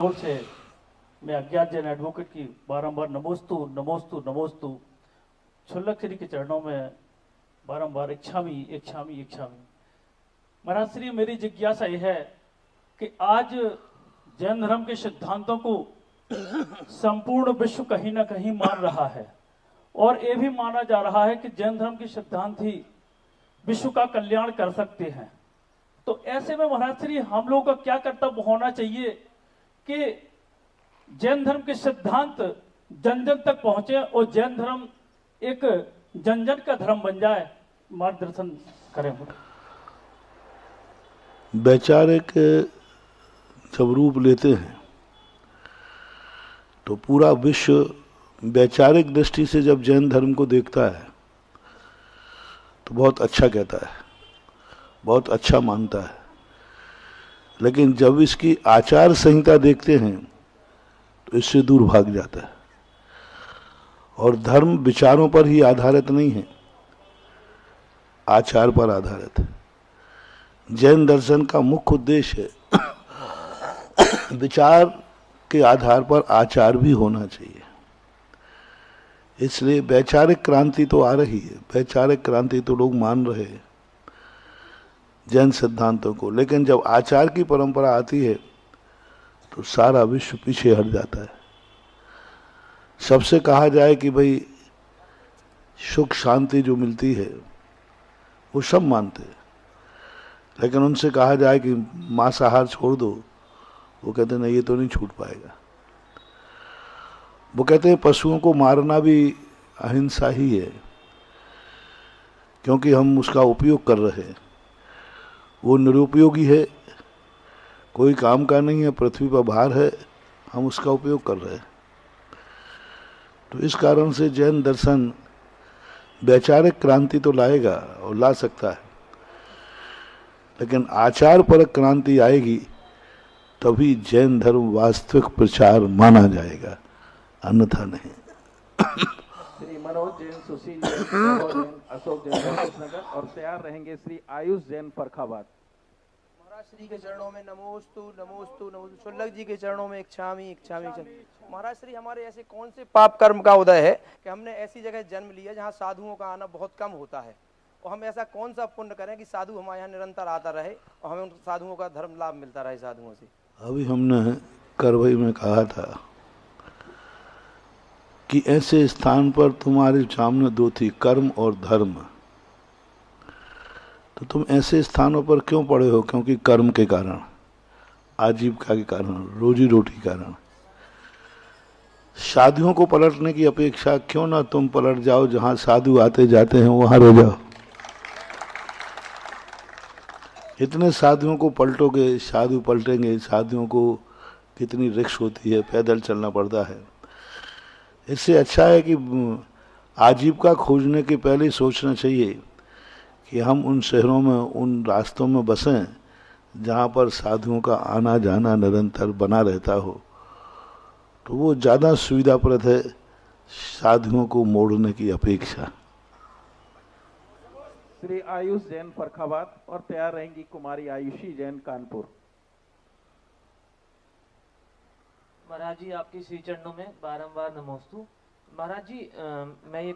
ओर से मैं अज्ञात जैन एडवोकेट की बारंबार नमोस्तु नमोस्तु नमोस्तु क्षुल्लक श्री के चरणों में बारंबार इच्छामी इच्छामी इच्छामी। महाराज श्री, मेरी जिज्ञासा यह है कि आज जैन धर्म के सिद्धांतों को संपूर्ण विश्व कहीं ना कहीं मान रहा है और यह भी माना जा रहा है कि जैन धर्म के सिद्धांत ही विश्व का कल्याण कर सकते हैं। तो ऐसे में महाराज श्री, हम लोगों का क्या कर्तव्य होना चाहिए कि जैन धर्म के सिद्धांत जन जन तक पहुंचे और जैन धर्म एक जन जन का धर्म बन जाए? मार्गदर्शन करें। वैचारिक जब रूप लेते हैं तो पूरा विश्व वैचारिक दृष्टि से जब जैन धर्म को देखता है तो बहुत अच्छा कहता है, बहुत अच्छा मानता है। लेकिन जब इसकी आचार संहिता देखते हैं तो इससे दूर भाग जाता है। और धर्म विचारों पर ही आधारित नहीं है, आचार पर आधारित है। जैन दर्शन का मुख्य उद्देश्य है विचार के आधार पर आचार भी होना चाहिए। इसलिए वैचारिक क्रांति तो आ रही है, वैचारिक क्रांति तो लोग मान रहे हैं जैन सिद्धांतों को, लेकिन जब आचार की परंपरा आती है तो सारा विश्व पीछे हट जाता है। सबसे कहा जाए कि भाई सुख शांति जो मिलती है वो सब मानते हैं, लेकिन उनसे कहा जाए कि मांसाहार छोड़ दो, वो कहते हैं नहीं, ये तो नहीं छूट पाएगा। वो कहते हैं पशुओं को मारना भी अहिंसा ही है, क्योंकि हम उसका उपयोग कर रहे हैं। वो निरुपयोगी है, कोई काम का नहीं है, पृथ्वी पर भार है, हम उसका उपयोग कर रहे हैं। तो इस कारण से जैन दर्शन वैचारिक क्रांति तो लाएगा और ला सकता है, लेकिन आचार परक क्रांति आएगी तभी जैन धर्म वास्तविक प्रचार माना जाएगा, अन्यथा नहीं। श्री मनोज जैन, सुशील जैन, जैन, अशोक जैन नगर और तैयार रहेंगे श्री आयुष जैन फरखाबाद। महाराज श्री के चरणों में नमोस्तु नमोस्तु नमोस्तु। क्षुल्लक जी के चरणों में इच्छामी इच्छामी इच्छामी। महाराज श्री, हमारे ऐसे कौन से पाप कर्म का उदय है कि हमने ऐसी जगह जन्म लिया जहाँ साधुओं का आना बहुत कम होता है, और हम ऐसा कौन सा पुण्य करें कि साधु हमारे यहाँ निरंतर आता रहे और हमें उन साधुओं का धर्म लाभ मिलता रहे साधुओं से? अभी हमने करवई में कहा था कि ऐसे स्थान पर तुम्हारे सामने दो थी, कर्म और धर्म। तो तुम ऐसे स्थानों पर क्यों पड़े हो? क्योंकि कर्म के कारण, आजीविका के कारण, रोजी रोटी के कारण। साधुओं को पलटने की अपेक्षा क्यों ना तुम पलट जाओ, जहां साधु आते जाते हैं वहां रह जाओ। इतने साधुओं को पलटोगे, साधु पलटेंगे, साधुओं को कितनी रिक्स होती है, पैदल चलना पड़ता है। इससे अच्छा है कि आजीविका खोजने के पहले सोचना चाहिए कि हम उन शहरों में, उन रास्तों में बसें जहाँ पर साधुओं का आना जाना निरंतर बना रहता हो, तो वो ज़्यादा सुविधाप्रद है साधुओं को मोड़ने की अपेक्षा। श्री आयुष जैन फरखाबाद और तैयार रहेंगी कुमारी आयुषी जैन कानपुर। महाराज जी, आपके श्री चरणों में बारंबार नमोस्तु। महाराज जी, मैं ये